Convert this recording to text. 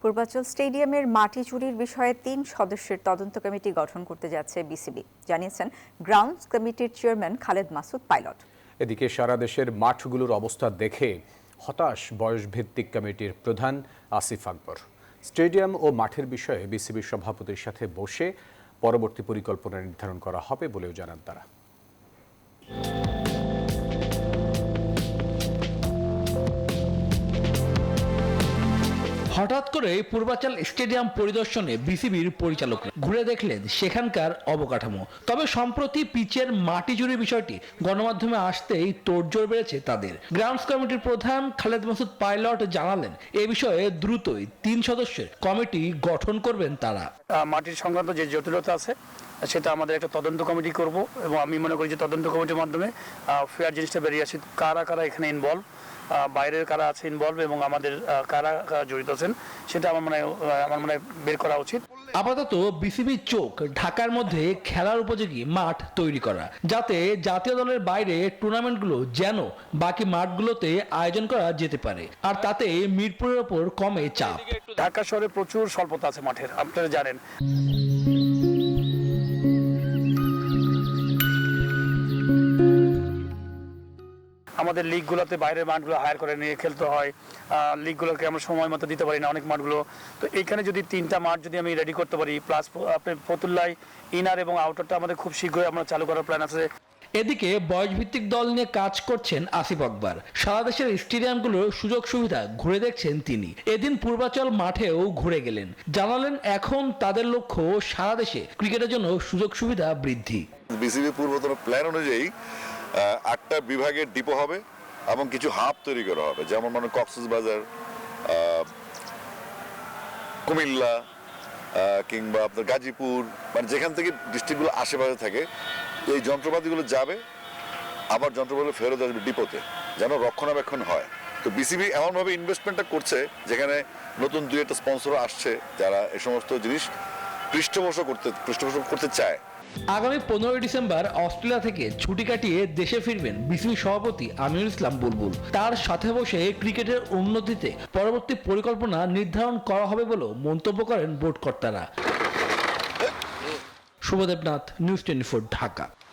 পূর্বাচল স্টেডিয়ামের মাটি চুরির বিষয়ে ৩ সদস্যের তদন্ত কমিটি গঠন করতে যাচ্ছে বিসিবি, জানিয়েছেন গ্রাউন্ডস কমিটির চেয়ারম্যান খালেদ মাসুদ পাইলট। এদিকে সারা দেশের মাঠগুলোর অবস্থা দেখে হতাশ বয়সভিত্তিক কমিটির প্রধান আসিফ আকবর। স্টেডিয়াম ও মাঠের বিষয়ে বিসিবির সভাপতির সাথে বসে পরবর্তী পরিকল্পনা নির্ধারণ করা হবে বলেও জানান তারা। হঠাৎ করে পূর্বাচল স্টেডিয়াম পরিদর্শনে বিসিবির পরিচালকরা ঘুরে দেখলেন সেখানকার অবকাঠামো। তবে সম্প্রতি পিচের মাটি চুরির বিষয়টি গণমাধ্যমে আসতেই তোড়জোড় বেড়েছে তাদের। গ্রাউন্ডস কমিটির প্রধান খালেদ মাসুদ পাইলট জানালেন, এ বিষয়ে দ্রুতই 3 সদস্যের কমিটি গঠন করবেন তারা। মাটির সংক্রান্ত যে জটিলতা আছে সেটা আমাদের একটা তদন্ত কমিটি করব এবং আমি মনে করি যে তদন্ত কমিটির মাধ্যমে ফেয়ার জিনিসটা বেরিয়ে আসে, কারা কারা এখানে ইনভলভ, বাইরের কারা আছে ইনভলভ এবং আমাদের কারা জড়িত আছেন সেটা আমার মনে হয় বের করা উচিত। আপাতত বিসিবির চোখ ঢাকার মধ্যে খেলার উপযোগী মাঠ তৈরি করা, যাতে জাতীয় দলের বাইরে টুর্নামেন্টগুলো যেন বাকি মাঠগুলোতে আয়োজন করা যেতে পারে, আর তাতে মিরপুরের ওপর কমে চাপ। ঢাকা শহরে প্রচুর স্বল্পতা আছে মাঠের, আপনারা জানেন। আমাদের লিগগুলোতে বাইরের মাঠগুলো হায়ার করে নিয়ে খেলতে হয়, লিগগুলোকে আমরা সময় মতো দিতে পারি না অনেক মাঠগুলো। তো এইখানে যদি 3টা মাঠ যদি আমি রেডি করতে পারি, প্লাস ফতুল্লায় ইনার এবং আউটারটা আমাদের খুব শীঘ্রই আমরা চালু করার প্ল্যান আছে। এদিকে বয়সভিত্তিক দল নিয়ে কাজ করছেন আসিফ আকবর। সারা দেশের স্টেডিয়ামগুলোর সুযোগ সুবিধা ঘুরে দেখছেন তিনি। এদিন পূর্বাচল মাঠেও ঘুরে গেলেন, জানালেন এখন তাদের লক্ষ্য সারা দেশে ক্রিকেটের জন্য সুযোগ সুবিধা বৃদ্ধি। বিসিবি পূর্বতন প্ল্যান অনুযায়ী 8টা বিভাগের ডিপো হবে এবং কিছু হাব তৈরি করা হবে, যেমন মানে কক্সবাজার, কুমিল্লা কিংবা আপনার গাজীপুর, মানে যেখান থেকে ডিস্ট্রিক্টগুলো আশেপাশে থাকে এই যন্ত্রপাতিগুলো যাবে, আবার যন্ত্রপাতিগুলো ফেরত আসবে ডিপোতে, যেন রক্ষণাবেক্ষণ হয়। তো বিসিবি এমনভাবে ইনভেস্টমেন্টটা করছে যেখানে নতুন 2-1টা স্পন্সর আসছে যারা এই সমস্ত জিনিস পৃষ্ঠপোষক করতে চায়। আগামী 15 ডিসেম্বর অস্ট্রেলিয়া থেকে ছুটি কাটিয়ে দেশে ফিরবেন বিসিবি সভাপতি আমিনুল ইসলাম বুলবুল। তার সাথে বসে ক্রিকেটের উন্নতিতে পরবর্তী পরিকল্পনা নির্ধারণ করা হবে বলেও মন্তব্য করেন বোর্ড কর্তারা। শুভদেবনাথ, নিউজ 24, ঢাকা।